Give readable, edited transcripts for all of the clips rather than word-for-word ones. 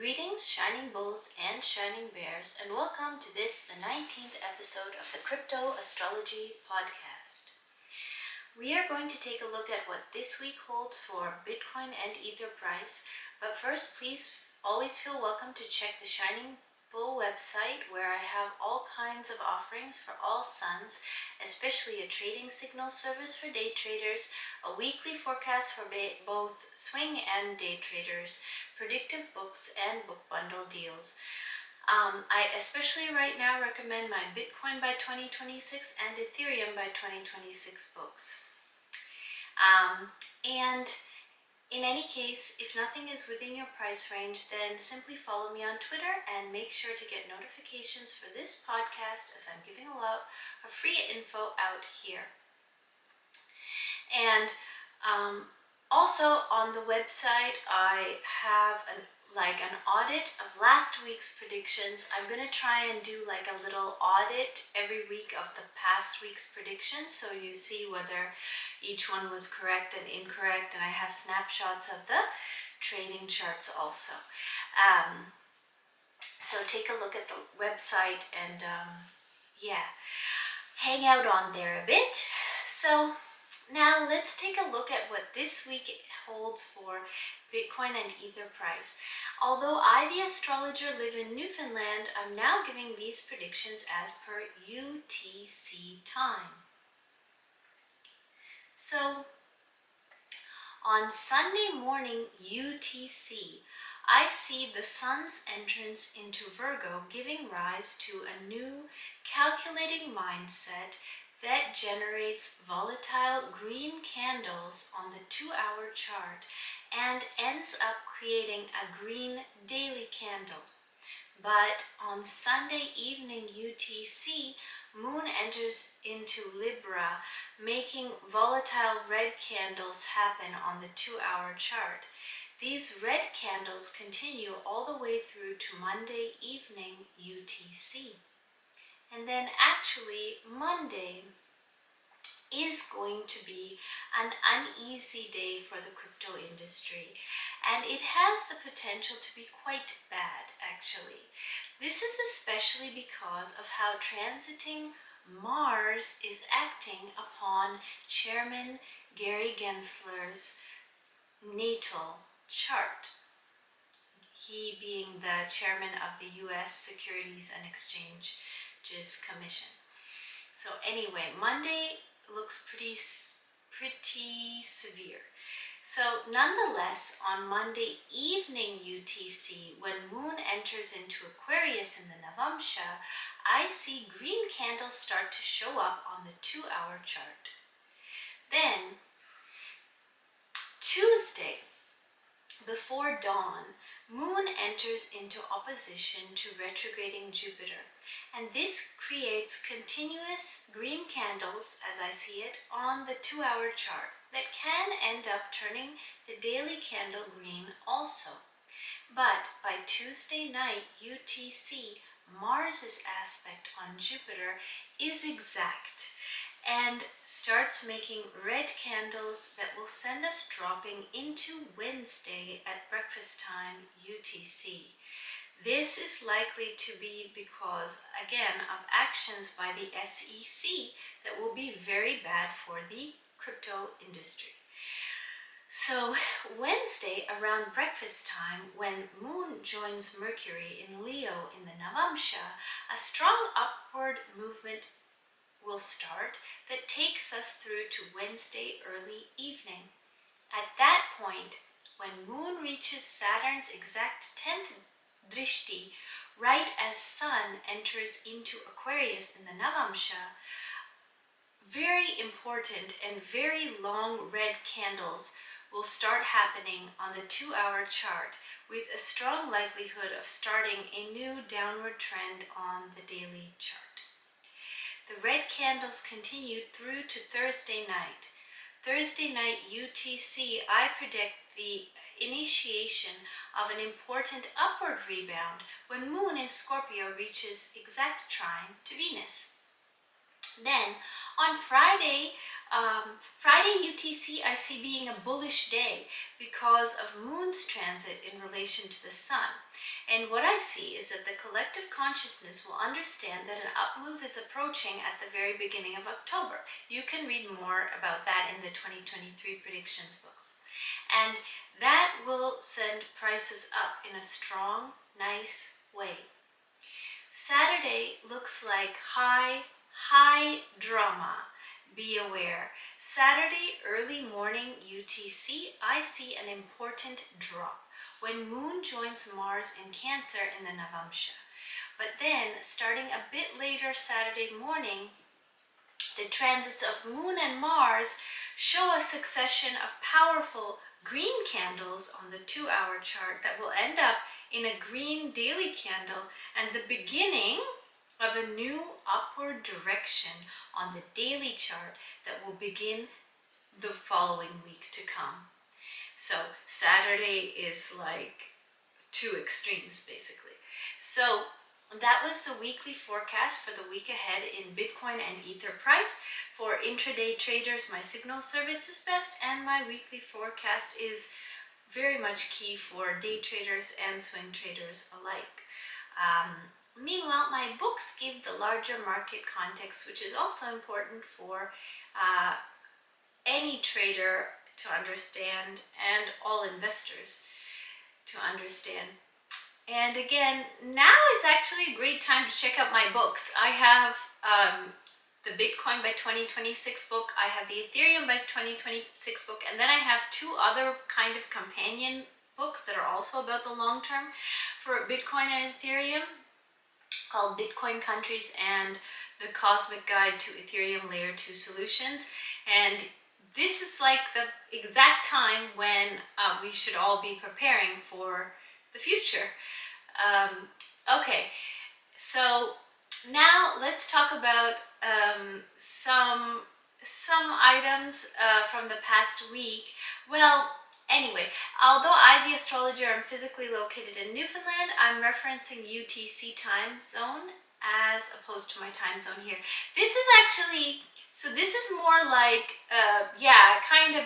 Greetings, Shining Bulls and Shining Bears, and welcome to this, the 19th episode of the Crypto Astrology Podcast. We are going to take a look at what this week holds for Bitcoin and Ether price, but first, please always feel welcome to check the Shining Bull website, where I have all kinds of offerings for all suns, especially a trading signal service for day traders, a weekly forecast for both swing and day traders, predictive books, and book bundle deals. I especially right now recommend my Bitcoin by 2026 and Ethereum by 2026 books. And in any case, if nothing is within your price range, then simply follow me on Twitter and make sure to get notifications for this podcast, as I'm giving a lot of free info out here. And also on the website, I have an audit of last week's predictions. I'm going to try and do like a little audit every week of the past week's predictions, so you see whether each one was correct and incorrect, and I have snapshots of the trading charts also. So take a look at the website and hang out on there a bit. So now let's take a look at what this week holds for Bitcoin and Ether price. Although I, the astrologer, live in Newfoundland, I'm now giving these predictions as per UTC time. So on Sunday morning UTC, I see the sun's entrance into Virgo, giving rise to a new calculating mindset that generates volatile green candles on the 2-hour chart and ends up creating a green daily candle. But on Sunday evening UTC, Moon enters into Libra, making volatile red candles happen on the 2-hour chart. These red candles continue all the way through to Monday evening UTC. And then actually Monday is going to be an uneasy day for the crypto industry, and it has the potential to be quite bad actually. This is especially because of how transiting Mars is acting upon Chairman Gary Gensler's natal chart, he being the chairman of the U.S. Securities and Exchanges Commission. So anyway, Monday looks pretty severe. So nonetheless, on Monday evening UTC, when Moon enters into Aquarius in the Navamsha, I see green candles start to show up on the 2-hour chart. Then Tuesday, before dawn, Moon enters into opposition to retrograding Jupiter, and this creates continuous green candles, as I see it, on the 2-hour chart that can end up turning the daily candle green also. But by Tuesday night UTC, Mars's aspect on Jupiter is exact and starts making red candles that will send us dropping into Wednesday at breakfast time UTC. This is likely to be because, again, of actions by the SEC that will be very bad for the crypto industry. So Wednesday around breakfast time, when Moon joins Mercury in Leo in the Navamsha, a strong upward movement will start that takes us through to Wednesday early evening. At that point, when Moon reaches Saturn's exact 10th drishti, right as Sun enters into Aquarius in the Navamsha, very important and very long red candles will start happening on the 2-hour chart, with a strong likelihood of starting a new downward trend on the daily chart. The red candles continued through to Thursday night. Thursday night UTC, I predict the initiation of an important upward rebound when Moon in Scorpio reaches exact trine to Venus. Then on Friday, Friday UTC I see being a bullish day because of Moon's transit in relation to the Sun. And what I see is that the collective consciousness will understand that an up move is approaching at the very beginning of October. You can read more about that in the 2023 predictions books. And that will send prices up in a strong, nice way. Saturday looks like high drama. Be aware. Saturday early morning UTC, I see an important drop when Moon joins Mars in Cancer in the Navamsha. But then, starting a bit later Saturday morning, the transits of Moon and Mars show a succession of powerful green candles on the 2-hour chart that will end up in a green daily candle and the beginning of a new upward direction on the daily chart that will begin the following week to come. So Saturday is like two extremes basically. So that was the weekly forecast for the week ahead in Bitcoin and Ether price. For intraday traders, my signal service is best, and my weekly forecast is very much key for day traders and swing traders alike. Meanwhile, my books give the larger market context, which is also important for any trader to understand and all investors to understand. And again, now is actually a great time to check out my books. I have the Bitcoin by 2026 book, I have the Ethereum by 2026 book, and then I have two other kind of companion books that are also about the long term for Bitcoin and Ethereum, called Bitcoin Countries and the Cosmic Guide to Ethereum Layer 2 Solutions. And this is like the exact time when we should all be preparing for the future. Okay, so now let's talk about some items from the past week. Well, anyway, although I, the astrologer, am physically located in Newfoundland, I'm referencing UTC time zone as opposed to my time zone here. This is actually, so this is more like, kind of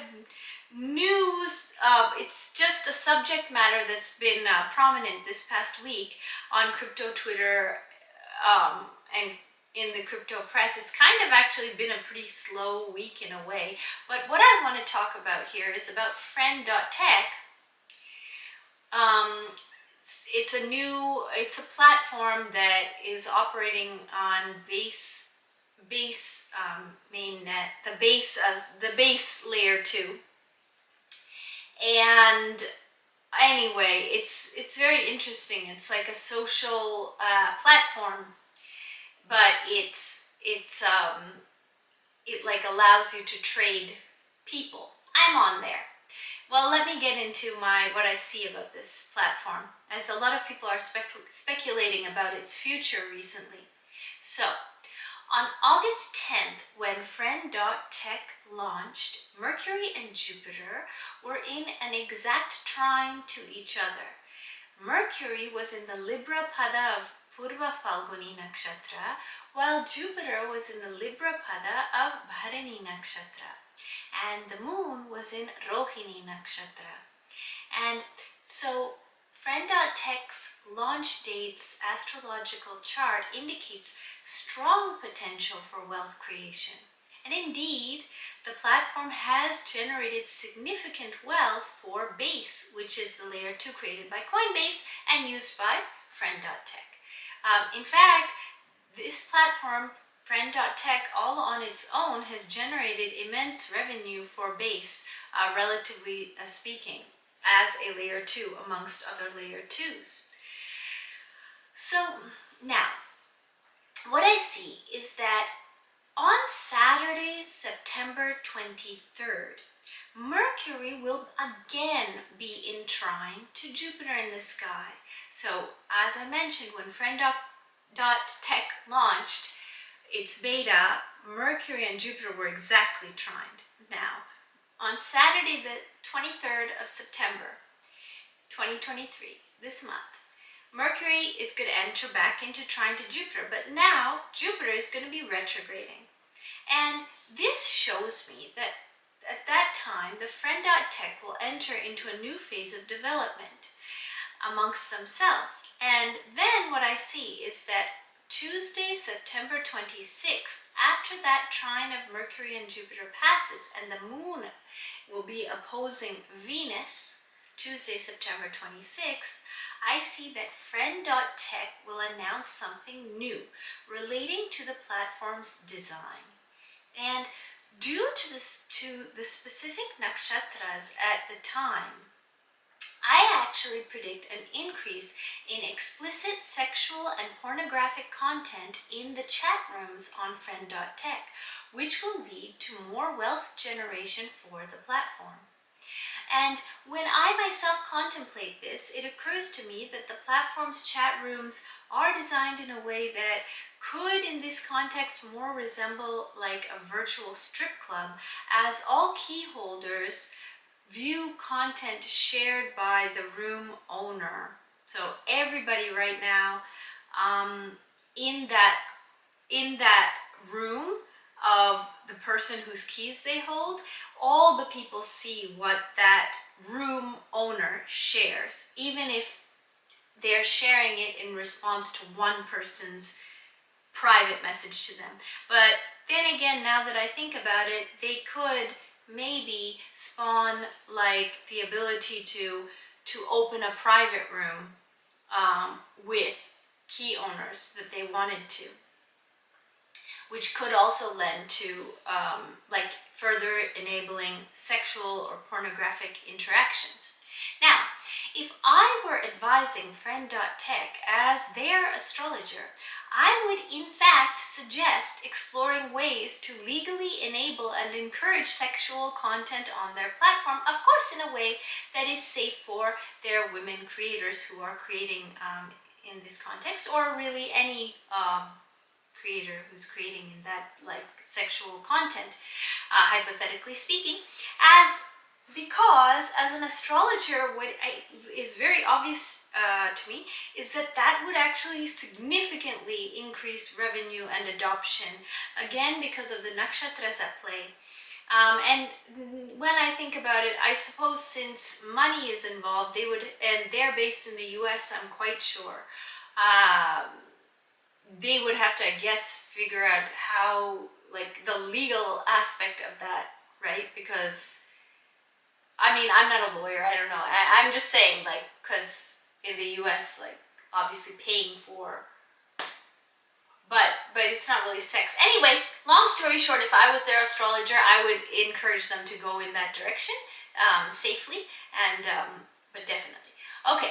news. It's just a subject matter that's been prominent this past week on crypto Twitter and in the crypto press. It's kind of actually been a pretty slow week in a way. But what I want to talk about here is about Friend.Tech. It's a platform that is operating on base mainnet, the base layer 2. And anyway, it's very interesting. It's like a social platform, but it like allows you to trade people. I'm on there. Well, let me get into what I see about this platform, as a lot of people are speculating about its future recently. So, on August 10th, when Friend.Tech launched, Mercury and Jupiter were in an exact trine to each other. Mercury was in the Libra Pada of Purva Falguni Nakshatra, while Jupiter was in the Libra Pada of Bharani Nakshatra, and the Moon was in Rohini Nakshatra. And so Friend.Tech's launch date's astrological chart indicates strong potential for wealth creation. And indeed, the platform has generated significant wealth for Base, which is the layer 2 created by Coinbase and used by Friend.Tech. In fact, this platform, Friend.Tech, all on its own, has generated immense revenue for Base, relatively speaking, as a layer 2 amongst other layer 2s. So now, what I see is that on Saturday, September 23rd, Mercury will again be in trine to Jupiter in the sky. So, as I mentioned, when Friend.Tech launched its beta, Mercury and Jupiter were exactly trined. Now, on Saturday, the 23rd of September, 2023, this month, Mercury is going to enter back into trine to Jupiter, but now Jupiter is going to be retrograding. And this shows me that at that time, the Friend.Tech will enter into a new phase of development amongst themselves. And then what I see is that Tuesday, September 26th, after that trine of Mercury and Jupiter passes and the moon will be opposing Venus, Tuesday, September 26th, I see that Friend.Tech will announce something new relating to the platform's design. And due to the specific nakshatras at the time, I actually predict an increase in explicit sexual and pornographic content in the chat rooms on Friend.Tech, which will lead to more wealth generation for the platform. And when I myself contemplate this, it occurs to me that the platform's chat rooms are designed in a way that could, in this context, more resemble like a virtual strip club, as all key holders view content shared by the room owner. So everybody right now in that room of the person whose keys they hold, all the people see what that room owner shares, even if they're sharing it in response to one person's private message to them. But then again, now that I think about it, they could maybe spawn like the ability to open a private room with key owners that they wanted to, which could also lend to like further enabling sexual or pornographic interactions. Now, if I were advising Friend.Tech as their astrologer, I would in fact suggest exploring ways to legally enable and encourage sexual content on their platform, of course in a way that is safe for their women creators who are creating in this context, or really any creator who's creating in that like sexual content, hypothetically speaking, because as an astrologer, what is very obvious to me is that would actually significantly increase revenue and adoption, again because of the nakshatras at play. And when I think about it, I suppose since money is involved, they would, and they're based in the US, I'm quite sure, they would have to, I guess, figure out how, like, the legal aspect of that, right? Because, I mean, I'm not a lawyer, I don't know. I'm just saying, like, because in the US, like, obviously paying for, but it's not really sex. Anyway, long story short, if I was their astrologer, I would encourage them to go in that direction, safely, and, but definitely. Okay,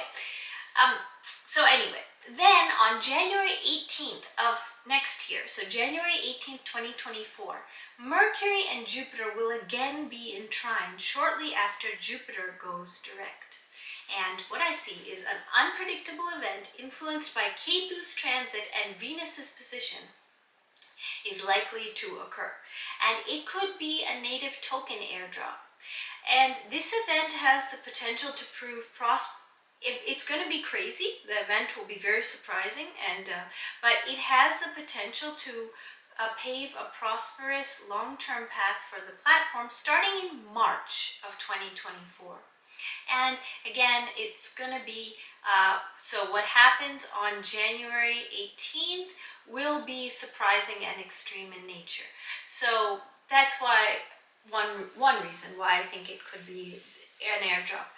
so anyway, then on January 18th of next year, so January 18th, 2024, Mercury and Jupiter will again be in trine shortly after Jupiter goes direct. And what I see is an unpredictable event influenced by Ketu's transit and Venus's position is likely to occur. And it could be a native token airdrop. And this event has the potential to prove it's going to be crazy. The event will be very surprising, and but it has the potential to pave a prosperous long-term path for the platform starting in March of 2024. And again, it's going to be, so what happens on January 18th will be surprising and extreme in nature. So that's why one reason why I think it could be an airdrop.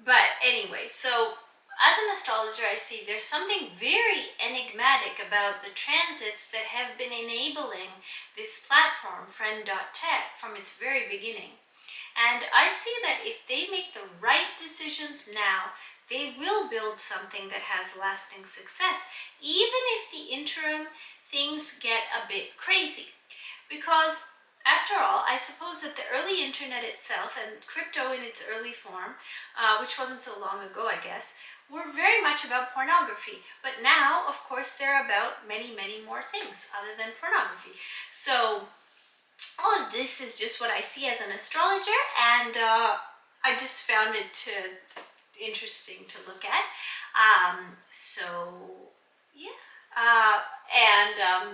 But anyway, so as an astrologer, I see there's something very enigmatic about the transits that have been enabling this platform, Friend.Tech, from its very beginning. And I see that if they make the right decisions now, they will build something that has lasting success, even if the interim things get a bit crazy. Because after all, I suppose that the early internet itself and crypto in its early form, which wasn't so long ago, I guess, were very much about pornography. But now, of course, they're about many, many more things other than pornography. So all of this is just what I see as an astrologer, and I just found it interesting to look at. So yeah,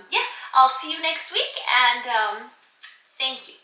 Yeah, I'll see you next week, and thank you.